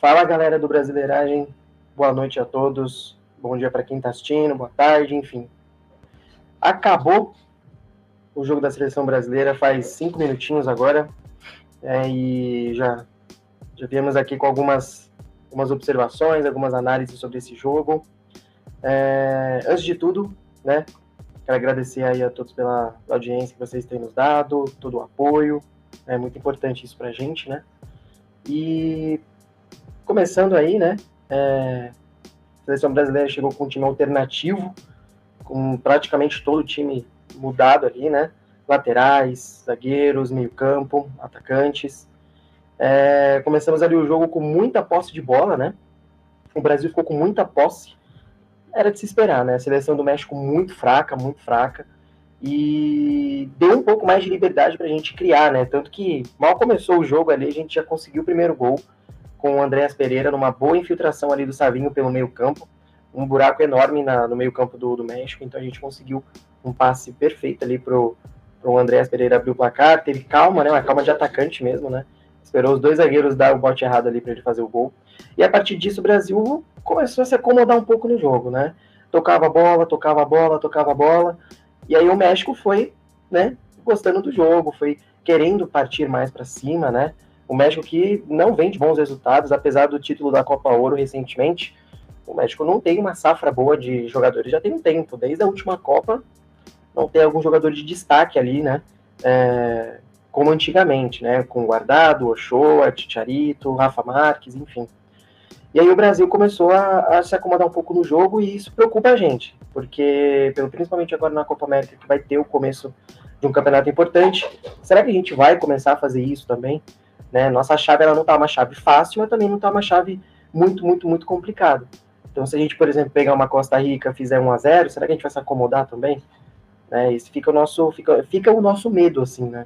Fala, galera do Brasileiragem, boa noite a todos, bom dia para quem está assistindo, boa tarde, enfim. Acabou o jogo da seleção brasileira faz 5 minutinhos agora, e já viemos aqui com algumas observações, algumas análises sobre esse jogo. Antes de tudo, né, quero agradecer aí a todos pela audiência que vocês têm nos dado, todo o apoio, é muito importante isso pra gente, né? E começando aí, né, a seleção brasileira chegou com um time alternativo, com praticamente todo o time mudado ali, né? Laterais, zagueiros, meio-campo, atacantes. Começamos ali o jogo com muita posse de bola, né? O Brasil ficou com muita posse. Era de se esperar, né? A seleção do México muito fraca, e deu um pouco mais de liberdade para a gente criar, né? Tanto que mal começou o jogo ali, a gente já conseguiu o primeiro gol com o Andréas Pereira numa boa infiltração ali do Savinho pelo meio-campo, um buraco enorme no meio-campo do México, então a gente conseguiu um passe perfeito ali pro Andréas Pereira abrir o placar, teve calma, né? Uma calma de atacante mesmo, né? Esperou os dois zagueiros dar o bote errado ali para ele fazer o gol. E a partir disso o Brasil começou a se acomodar um pouco no jogo, né? Tocava a bola, e aí o México foi, né, gostando do jogo, foi querendo partir mais para cima, né? O México que não vem de bons resultados, apesar do título da Copa Ouro recentemente, o México não tem uma safra boa de jogadores, já tem um tempo, desde a última Copa, não tem algum jogador de destaque ali, né? Como antigamente, né? Com Guardado, Ochoa, Chicharito, Rafa Marques, enfim. E aí o Brasil começou a se acomodar um pouco no jogo e isso preocupa a gente, porque principalmente agora na Copa América, que vai ter o começo de um campeonato importante, será que a gente vai começar a fazer isso também? Né? Nossa chave ela não está uma chave fácil, mas também não está uma chave muito complicada. Então, se a gente, por exemplo, pegar uma Costa Rica, fizer 1-0, será que a gente vai se acomodar também? Né? Esse fica o nosso medo, assim, né?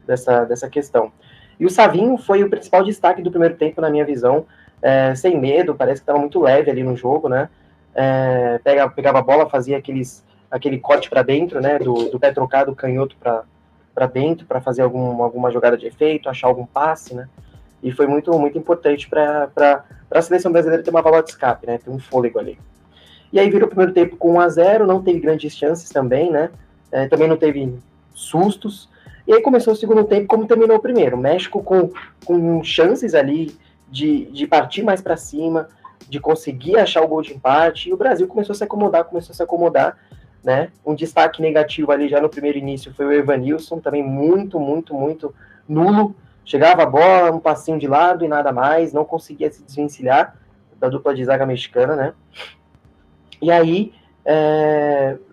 Dessa questão. E o Savinho foi o principal destaque do primeiro tempo, na minha visão, sem medo, parece que estava muito leve ali no jogo, né? Pegava a bola, fazia aquele corte para dentro, né? Do pé trocado, canhoto para dentro, para fazer alguma jogada de efeito, achar algum passe, né? E foi muito importante para a seleção brasileira ter uma válvula de escape, né? Ter um fôlego ali. E aí virou o primeiro tempo com 1-0, não teve grandes chances também, né? Também não teve sustos. E aí começou o segundo tempo como terminou o primeiro. O México com chances ali de partir mais para cima, de conseguir achar o gol de empate, e o Brasil começou a se acomodar, né? Um destaque negativo ali já no primeiro início foi o Evanilson, também muito nulo. Chegava a bola, um passinho de lado e nada mais, não conseguia se desvencilhar da dupla de zaga mexicana, né? E aí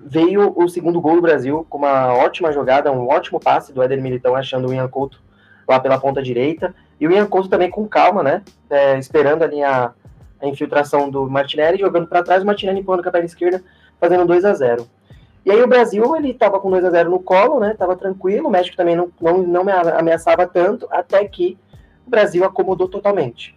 veio o segundo gol do Brasil com uma ótima jogada, um ótimo passe do Éder Militão achando o Ian Couto lá pela ponta direita. E o Ian Couto também com calma, né? Esperando ali a infiltração do Martinelli, jogando para trás, o Martinelli empurrando com a perna esquerda, fazendo 2-0. E aí o Brasil, ele estava com 2-0 no colo, né? Tava tranquilo, o México também não me ameaçava tanto, até que o Brasil acomodou totalmente,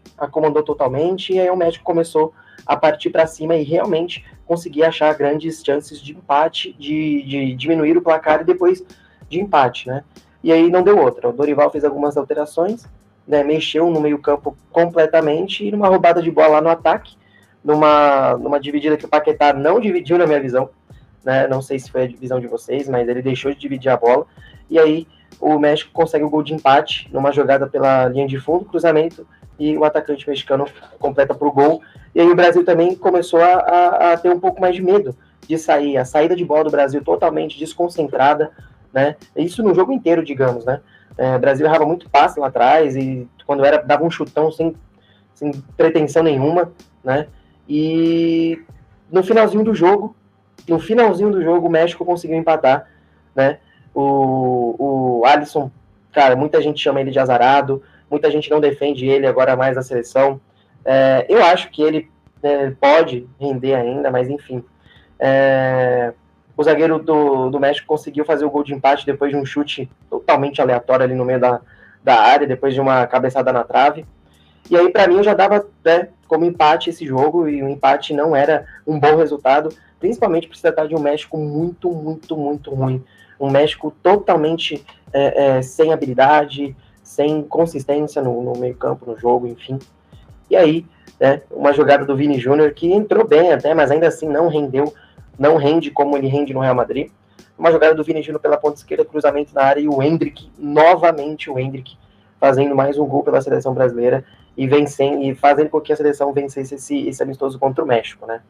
e aí o México começou a partir para cima e realmente conseguir achar grandes chances de empate, de diminuir o placar e depois de empate, né? E aí não deu outra. O Dorival fez algumas alterações, né? Mexeu no meio-campo completamente e numa roubada de bola lá no ataque, numa dividida que o Paquetá não dividiu, na minha visão, né? Não sei se foi a visão de vocês, mas ele deixou de dividir a bola. E aí o México consegue o gol de empate numa jogada pela linha de fundo, cruzamento, e o atacante mexicano completa para o gol. E aí o Brasil também começou a ter um pouco mais de medo de sair. A saída de bola do Brasil totalmente desconcentrada, né? Isso no jogo inteiro, digamos, né? O Brasil errava muito passe lá atrás e quando dava um chutão sem pretensão nenhuma, né? E no finalzinho do jogo, o México conseguiu empatar, né? O Alisson, cara, muita gente chama ele de azarado, muita gente não defende ele agora mais na seleção. Eu acho que ele pode render ainda, mas enfim. O zagueiro do México conseguiu fazer o gol de empate depois de um chute totalmente aleatório ali no meio da área, depois de uma cabeçada na trave. E aí, para mim, eu já dava como empate esse jogo, e o empate não era um bom resultado, principalmente por se tratar de um México muito ruim. Um México totalmente sem habilidade, sem consistência no meio-campo, no jogo, enfim. E aí, né, uma jogada do Vini Júnior que entrou bem até, mas ainda assim não rende como ele rende no Real Madrid. Uma jogada do Vini Júnior pela ponta esquerda, cruzamento na área, e o Endrick, novamente o Endrick, fazendo mais um gol pela seleção brasileira e vencendo, e fazendo com que a seleção vencesse esse amistoso contra o México, né?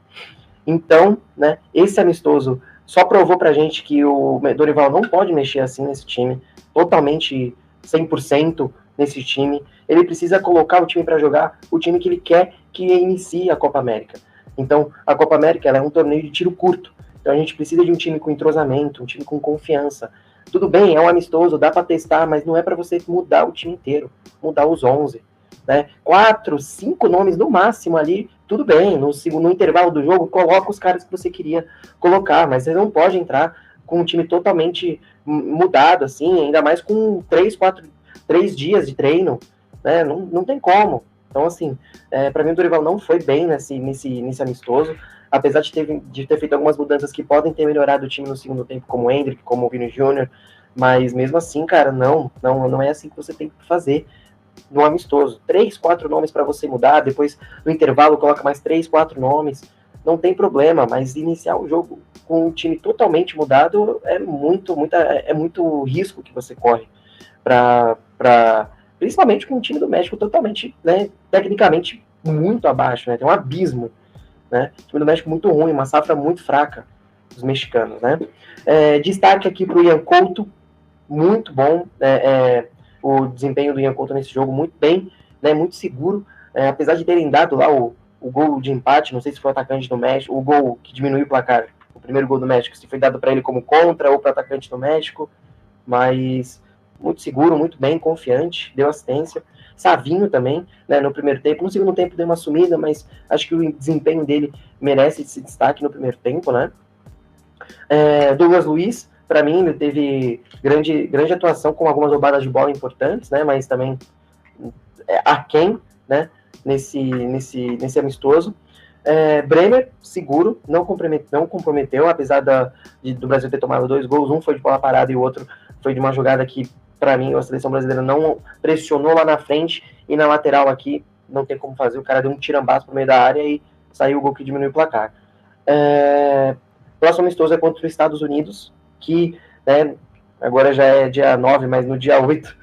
Então, né, esse amistoso só provou pra gente que o Dorival não pode mexer assim nesse time, totalmente 100% nesse time. Ele precisa colocar o time para jogar, o time que ele quer que inicie a Copa América. Então, a Copa América ela é um torneio de tiro curto. Então, a gente precisa de um time com entrosamento, um time com confiança. Tudo bem, é um amistoso, dá para testar, mas não é para você mudar o time inteiro, mudar os 11. Né? 4, 5 nomes no máximo ali, tudo bem, no intervalo do jogo, coloca os caras que você queria colocar, mas você não pode entrar com um time totalmente mudado, assim, ainda mais com 3 dias de treino, né? Não tem como. Então, assim, para mim o Dorival não foi bem nesse amistoso, apesar de ter feito algumas mudanças que podem ter melhorado o time no segundo tempo, como o Endrick, como o Vini Júnior, mas mesmo assim, cara, não é assim que você tem que fazer no amistoso. 3, 4 nomes para você mudar, depois no intervalo coloca mais 3, 4 nomes, não tem problema, mas iniciar o jogo com um time totalmente mudado é muito risco que você corre principalmente com um time do México totalmente, né, tecnicamente muito abaixo, né, tem um abismo, né, o time do México muito ruim, uma safra muito fraca dos mexicanos, né. Destaque aqui para o Ian Couto, muito bom, o desempenho do Ian Couto nesse jogo, muito bem, né, muito seguro, apesar de terem dado lá o gol de empate, não sei se foi o atacante do México, o gol que diminuiu o placar, o primeiro gol do México, se foi dado para ele como contra ou para o atacante do México, mas muito seguro, muito bem, confiante, deu assistência. Savinho também, né, no primeiro tempo, no segundo tempo deu uma sumida, mas acho que o desempenho dele merece esse destaque no primeiro tempo, né. Douglas Luiz, para mim, ele teve grande atuação com algumas roubadas de bola importantes, né, mas também aquém, né, nesse amistoso. Bremer, seguro, não comprometeu, apesar do Brasil ter tomado 2 gols, um foi de bola parada e o outro foi de uma jogada que, para mim, a seleção brasileira não pressionou lá na frente, e na lateral aqui, não tem como fazer, o cara deu um tirambaço pro meio da área e saiu o gol que diminuiu o placar. Próximo amistoso é contra os Estados Unidos, que, né, agora já é dia 9, mas no dia 8,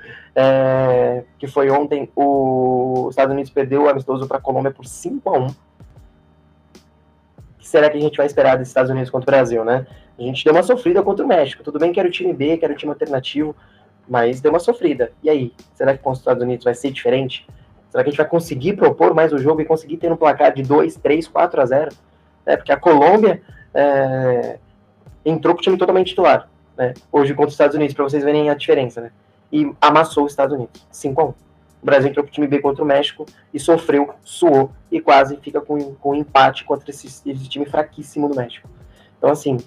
que foi ontem, os Estados Unidos perdeu o amistoso para a Colômbia por 5-1. O que será que a gente vai esperar dos Estados Unidos contra o Brasil, né? A gente deu uma sofrida contra o México. Tudo bem que era o time B, que era o time alternativo, mas deu uma sofrida. E aí? Será que contra os Estados Unidos vai ser diferente? Será que a gente vai conseguir propor mais o jogo e conseguir ter um placar de 2, 3, 4-0? Porque a Colômbia entrou com o time totalmente titular, né, hoje contra os Estados Unidos, para vocês verem a diferença, né, e amassou os Estados Unidos, 5-1. O Brasil entrou com o time B contra o México e sofreu, suou e quase fica com empate contra esse time fraquíssimo do México. Então, assim,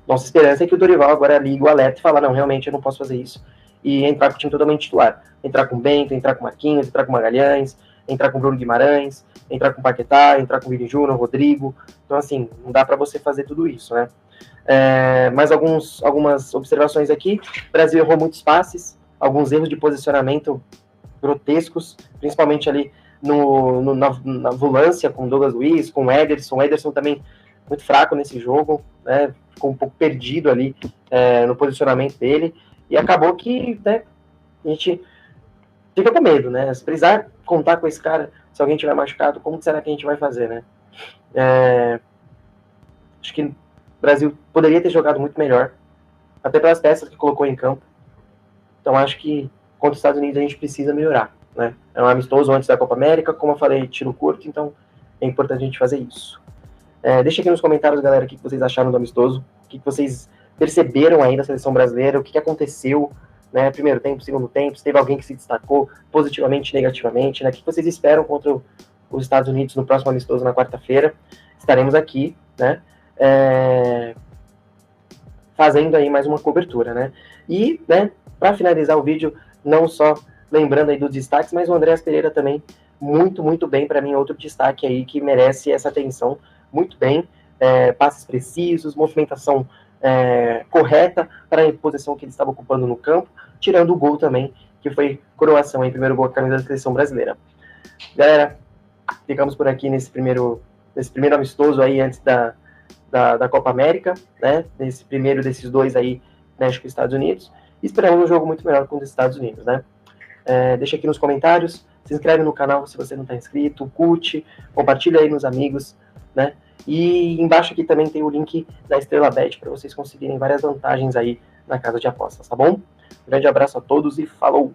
nossa esperança é que o Dorival agora ligue o alerta e fala, não, realmente eu não posso fazer isso, e entrar com o time totalmente titular. Entrar com o Bento, entrar com o Marquinhos, entrar com o Magalhães, entrar com o Bruno Guimarães, entrar com o Paquetá, entrar com o Vini Júnior, Rodrigo. Então, assim, não dá para você fazer tudo isso, né? Mais algumas observações aqui. O Brasil errou muitos passes, alguns erros de posicionamento grotescos, principalmente ali na volância com o Douglas Luiz, com o Ederson. O Ederson também muito fraco nesse jogo, né? Ficou um pouco perdido ali no posicionamento dele, e acabou que, né, a gente fica com medo, né? Se precisar contar com esse cara, se alguém tiver machucado, como será que a gente vai fazer, né? Acho que o Brasil poderia ter jogado muito melhor, até pelas peças que colocou em campo. Então acho que contra os Estados Unidos a gente precisa melhorar, né? É um amistoso antes da Copa América, como eu falei, tiro curto, então é importante a gente fazer isso. Deixa aqui nos comentários, galera, o que vocês acharam do amistoso, o que vocês perceberam aí da seleção brasileira, o que aconteceu, né, primeiro tempo, segundo tempo, se teve alguém que se destacou positivamente, negativamente, né, o que vocês esperam contra os Estados Unidos no próximo amistoso na quarta-feira. Estaremos aqui, né, fazendo aí mais uma cobertura, né, e, né, para finalizar o vídeo, não só lembrando aí dos destaques, mas o Andreas Pereira também, muito, muito bem, para mim, outro destaque aí que merece essa atenção, muito bem, passes precisos, movimentação correta para a posição que ele estava ocupando no campo, tirando o gol também, que foi coroação aí, primeiro gol da camisa da seleção brasileira. Galera, ficamos por aqui nesse primeiro amistoso aí antes da Copa América, né? Nesse primeiro desses dois aí, México e Estados Unidos. E esperamos um jogo muito melhor com os Estados Unidos, né? Deixa aqui nos comentários, se inscreve no canal se você não está inscrito, curte, compartilha aí nos amigos, né? E embaixo aqui também tem o link da Estrela Bet para vocês conseguirem várias vantagens aí na casa de apostas, tá bom? Um grande abraço a todos e falou!